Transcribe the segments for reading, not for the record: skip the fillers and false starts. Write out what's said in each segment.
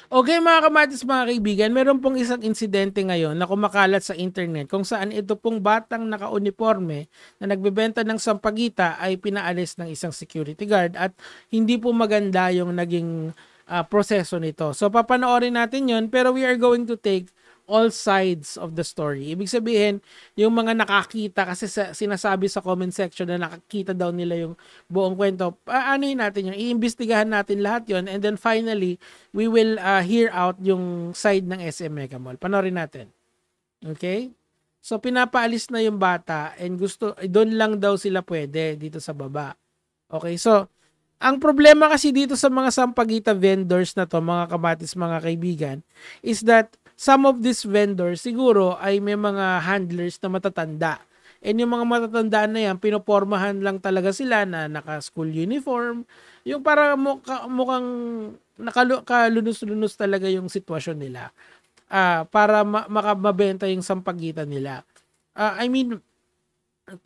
Okay mga kamatis, mga kaibigan, meron pong isang insidente ngayon na kumakalat sa internet kung saan ito pong batang naka-uniforme na nagbebenta ng sampagita ay pinaalis ng isang security guard at hindi po maganda yung naging proseso nito. So papanoorin natin yon, pero we are going to take all sides of the story. Ibig sabihin, yung mga nakakita, kasi sinasabi sa comment section na nakakita daw nila yung buong kwento, anuhin natin yun, iimbestigahan natin lahat yon, and then finally, we will hear out yung side ng SM Mega Mall. Panorin natin. Okay? So, pinapaalis na yung bata and doon lang daw sila pwede dito sa baba. Okay? So, ang problema kasi dito sa mga sampagita vendors na to, mga kamatis, mga kaibigan, is that some of these vendors siguro ay may mga handlers na matatanda. And yung mga matatandaan na yan, pinopormahan lang talaga sila na naka-school uniform. Yung para mukhang nakalunos-lunos talaga yung sitwasyon nila. Para makamabenta yung sampagitan nila. I mean,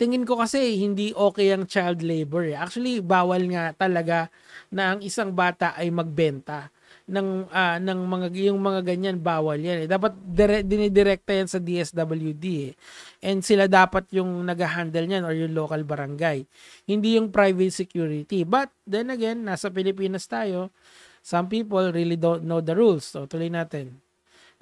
tingin ko kasi hindi okay ang child labor. Actually, bawal nga talaga na ang isang bata ay magbenta ng mga yung mga ganyan, bawal yan. Dapat dinidirekta yan sa DSWD And sila dapat yung nag-handle niyan or yung local barangay. Hindi yung private security. But then again, nasa Pilipinas tayo. Some people really don't know the rules. So tuloy natin.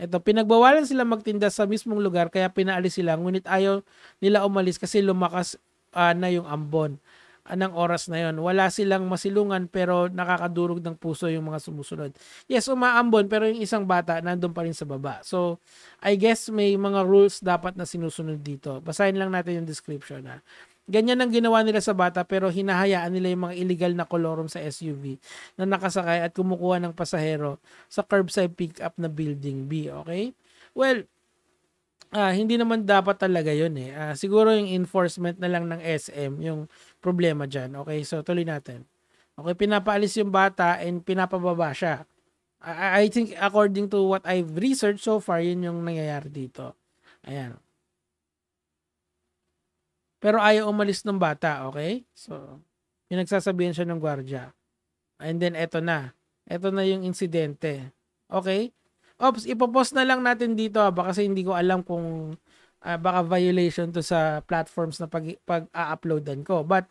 Ito, pinagbawalan sila magtinda sa mismong lugar kaya pinaalis sila, ngunit ayaw nila umalis kasi lumakas na yung ambon ng oras na yon. Wala silang masilungan pero nakakadurog ng puso yung mga sumusunod. Yes, umaambon pero yung isang bata nandun pa rin sa baba. So, I guess may mga rules dapat na sinusunod dito. Basahin lang natin yung description. Ganyan ang ginawa nila sa bata pero hinahayaan nila yung mga illegal na kolorum sa SUV na nakasakay at kumukuha ng pasahero sa curbside pickup na Building B. Okay? Well, hindi naman dapat talaga yun siguro yung enforcement na lang ng SM yung problema dyan. Okay, so tuloy natin. Okay, pinapaalis yung bata and pinapababa siya. I think according to what I've researched so far, yun yung nangyayari dito. Ayan. Pero ayaw umalis ng bata, okay? So, pinagsasabihan siya ng gwardiya. And then, eto na. Eto na yung insidente. Okay? Ops, ipopost na lang natin dito baka kasi hindi ko alam kung baka violation to sa platforms na pag-a-uploadan ko. But,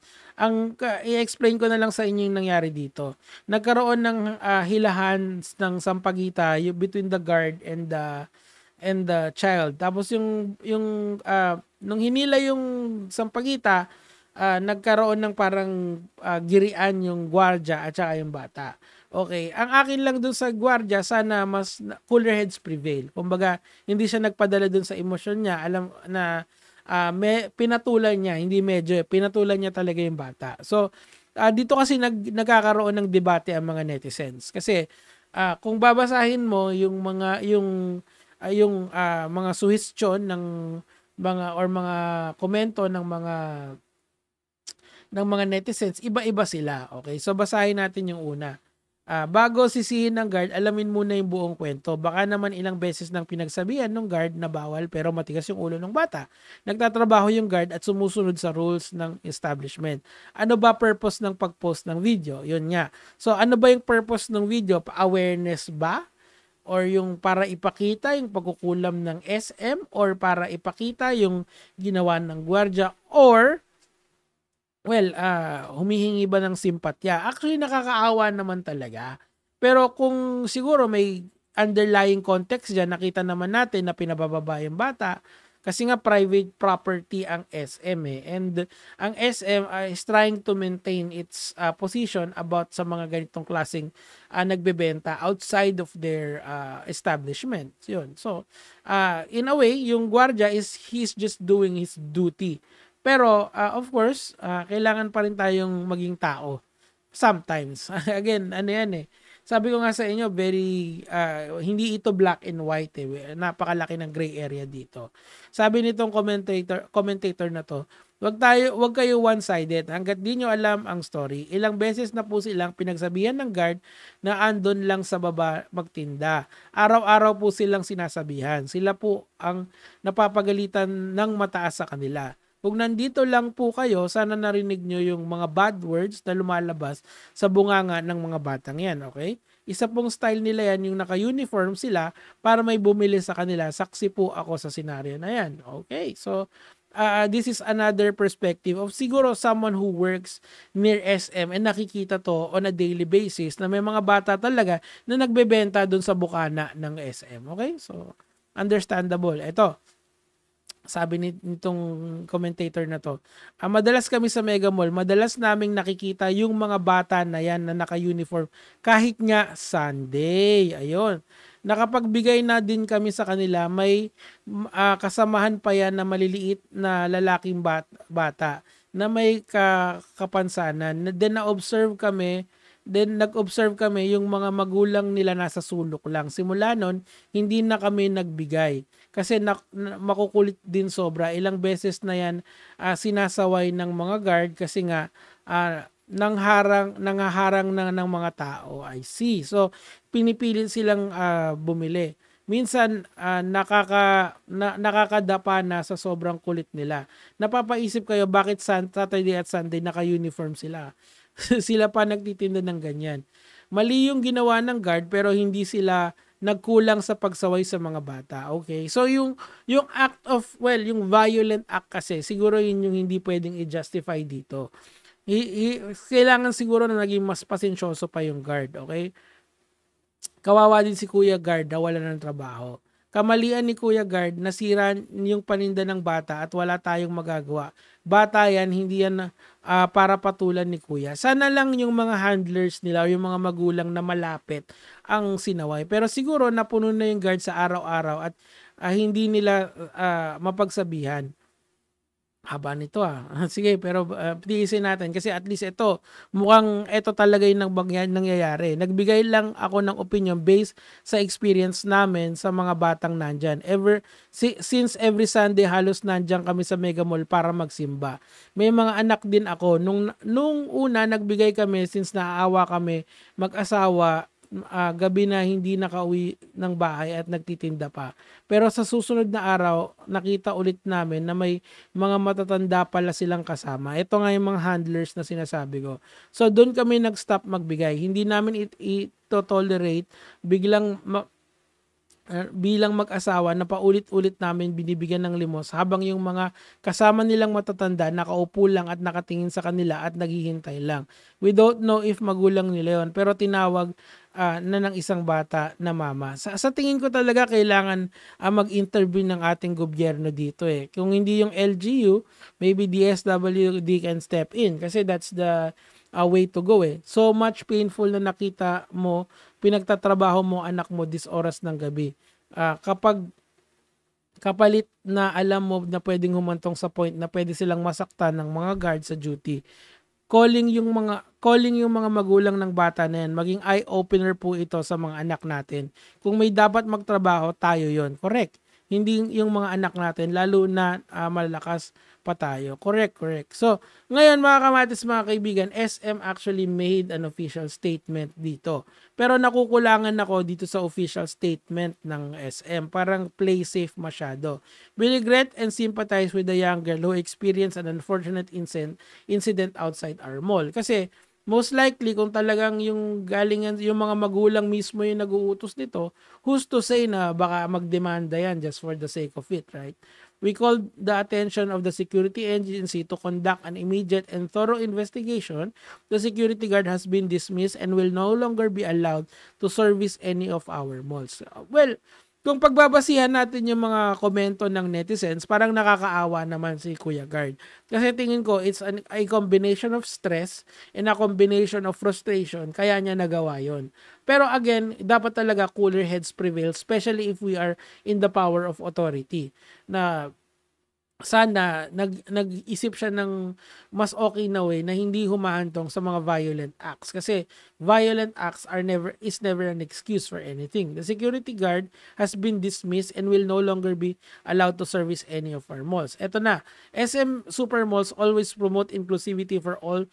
i-explain ko na lang sa inyo yung nangyari dito. Nagkaroon ng hilahan ng sampagita between the guard and the child. Tapos nung hinila yung sampagita, nagkaroon ng parang girian yung gwardiya at saka yung bata. Okay, ang akin lang dun sa gwardiya, sana mas cooler heads prevail. Kumbaga, hindi siya nagpadala dun sa emosyon niya. Alam na pinatulan niya, hindi medyo, pinatulan niya talaga yung bata. So, dito kasi nagkakaroon ng debate ang mga netizens. Kasi, kung babasahin mo yung mga suggestion ng mga komento ng mga netizens, iba-iba sila. Okay, so basahin natin yung una. Bago sisihin ng guard, alamin muna yung buong kwento. Baka naman ilang beses nang pinagsabihan ng guard na bawal pero matigas yung ulo ng bata. Nagtatrabaho yung guard at sumusunod sa rules ng establishment. Ano ba purpose ng pag-post ng video? Yun nga. So ano ba yung purpose ng video? Awareness ba? Or yung para ipakita yung pagkukulam ng SM? Or para ipakita yung ginawa ng gwardiya? Or humihingi ba ng simpatya? Actually, nakakaawa naman talaga. Pero kung siguro may underlying context dyan, nakita naman natin na pinabababa yung bata kasi nga private property ang SM And ang SM is trying to maintain its position about sa mga ganitong klaseng nagbebenta outside of their establishment. Yun. So, in a way, yung gwardiya he's just doing his duty. Pero, of course, kailangan pa rin tayong maging tao. Sometimes. Again, ano yan Sabi ko nga sa inyo, hindi ito black and white Napakalaki ng gray area dito. Sabi nitong commentator na to, wag kayo one-sided. Hanggat di nyo alam ang story, ilang beses na po silang pinagsabihan ng guard na andon lang sa baba magtinda. Araw-araw po silang sinasabihan. Sila po ang napapagalitan ng mataas sa kanila. Kung nandito lang po kayo, sana narinig nyo yung mga bad words na lumalabas sa bunganga ng mga batang yan, okay? Isa pong style nila yan, yung naka-uniform sila para may bumili sa kanila. Saksi po ako sa senaryo na yan. Okay, so this is another perspective of siguro someone who works near SM and nakikita to on a daily basis na may mga bata talaga na nagbebenta dun sa bukana ng SM. Okay, so understandable. Ito, sabi nitong commentator na to, madalas kami sa Mega Mall, madalas naming nakikita yung mga bata na yan na naka-uniform kahit nga Sunday. Ayun. Nakapagbigay na din kami sa kanila, may kasamahan pa yan na maliliit na lalaking bata na may kapansanan. Then nag-observe kami yung mga magulang nila nasa sulok lang. Simula nun, hindi na kami nagbigay. Kasi makukulit din sobra. Ilang beses na yan sinasaway ng mga guard kasi nga nangaharang na ng mga tao. I see. So, pinipilit silang bumili. Minsan, nakakadapa na sa sobrang kulit nila. Napapaisip kayo bakit Saturday at Sunday naka-uniform sila. Sila pa nagtitinda ng ganyan. Mali yung ginawa ng guard pero hindi sila nagkulang sa pagsaway sa mga bata. Okay? So yung act of, yung violent act kasi, siguro yun yung hindi pwedeng i-justify dito. Kailangan siguro na naging mas pasensyoso pa yung guard. Okay? Kawawa din si Kuya Guard na wala ng trabaho. Kamalian ni Kuya Guard, nasira yung paninda ng bata at wala tayong magagawa. Bata yan, hindi yan para patulan ni Kuya. Sana lang yung mga handlers nila o yung mga magulang na malapit ang sinaway. Pero siguro napuno na yung guard sa araw-araw at hindi nila mapagsabihan. Haba nito Sige, pero tiisin natin kasi at least mukhang ito talaga yung nangyayari. Nagbigay lang ako ng opinion based sa experience namin sa mga batang nandyan. Since every Sunday halos nandyan kami sa Mega Mall para magsimba. May mga anak din ako. Nung una nagbigay kami since naaawa kami mag-asawa, gabi na hindi nakauwi ng bahay at nagtitinda pa. Pero sa susunod na araw, nakita ulit namin na may mga matatanda pala silang kasama. Ito nga yung mga handlers na sinasabi ko. So doon kami nag-stop magbigay. Hindi namin ito-tolerate bilang mag-asawa na paulit-ulit namin binibigyan ng limos habang yung mga kasama nilang matatanda nakaupo lang at nakatingin sa kanila at naghihintay lang. We don't know if magulang nila yun, pero tinawag na ng isang bata na mama. Sa tingin ko talaga kailangan mag-intervene ng ating gobyerno dito Kung hindi yung LGU, maybe DSWD can step in kasi that's the way to go So much painful na nakita mo, pinagtatrabaho mo anak mo this oras ng gabi. Kapag kapalit na alam mo na pwedeng humantong sa point na pwede silang masaktan ng mga guard sa duty, calling yung mga magulang ng bata na yan, maging eye-opener po ito sa mga anak natin. Kung may dapat magtrabaho, tayo yon. Correct. Hindi yung mga anak natin, lalo na malakas pa tayo. Correct. So, ngayon mga kamatis, mga kaibigan, SM actually made an official statement dito. Pero nakukulangan ako dito sa official statement ng SM. Parang play safe masyado. We regret and sympathize with the young girl who experienced an unfortunate incident outside our mall. Kasi, most likely, kung talagang yung galingan, yung mga magulang mismo yung nag-uutos nito, who's to say na baka magdemanda yan just for the sake of it, right? We called the attention of the security agency to conduct an immediate and thorough investigation. The security guard has been dismissed and will no longer be allowed to service any of our malls. Well, kung pagbabasihan natin yung mga komento ng netizens, parang nakakaawa naman si Kuya Guard. Kasi tingin ko, it's a combination of stress and a combination of frustration, kaya niya nagawa yon. Pero again, dapat talaga cooler heads prevail, especially if we are in the power of authority. Na sana nag-isip siya ng mas okay na way na hindi humahantong sa mga violent acts kasi violent acts is never an excuse for anything. The security guard has been dismissed and will no longer be allowed to service any of our malls. Eto na, SM Supermalls always promote inclusivity for all.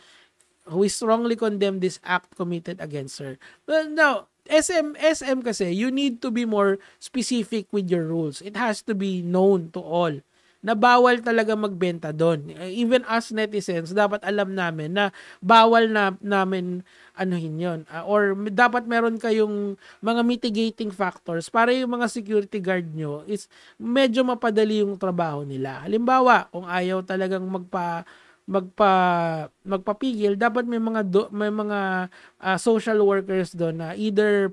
We strongly condemn this act committed against her. Well, now, SM kasi, you need to be more specific with your rules. It has to be known to all. na bawal talaga magbenta doon. Even us netizens, dapat alam namin na bawal na namin anuhin yun. Or dapat meron kayong mga mitigating factors para yung mga security guard nyo is medyo mapadali yung trabaho nila. Halimbawa, kung ayaw talagang magpapigil, dapat may mga social workers doon na either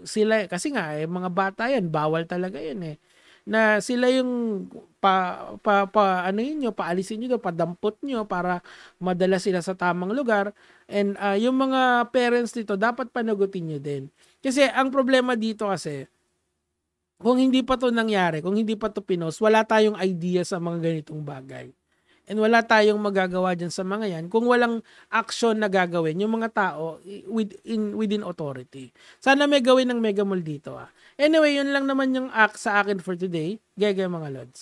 sila, kasi nga mga bata yan, bawal talaga yun na sila yung ano yun nyo, paalisin nyo, padampot nyo para madala sila sa tamang lugar. And yung mga parents dito, dapat panagutin nyo din. Kasi ang problema dito kasi, kung hindi pa to nangyari, kung hindi pa to pinost, wala tayong idea sa mga ganitong bagay. And wala tayong magagawa dyan sa mga yan kung walang action na gagawin yung mga tao within authority. Sana may gawin ng Mega Mall dito. Anyway, yun lang naman yung sa akin for today. Gege mga lods.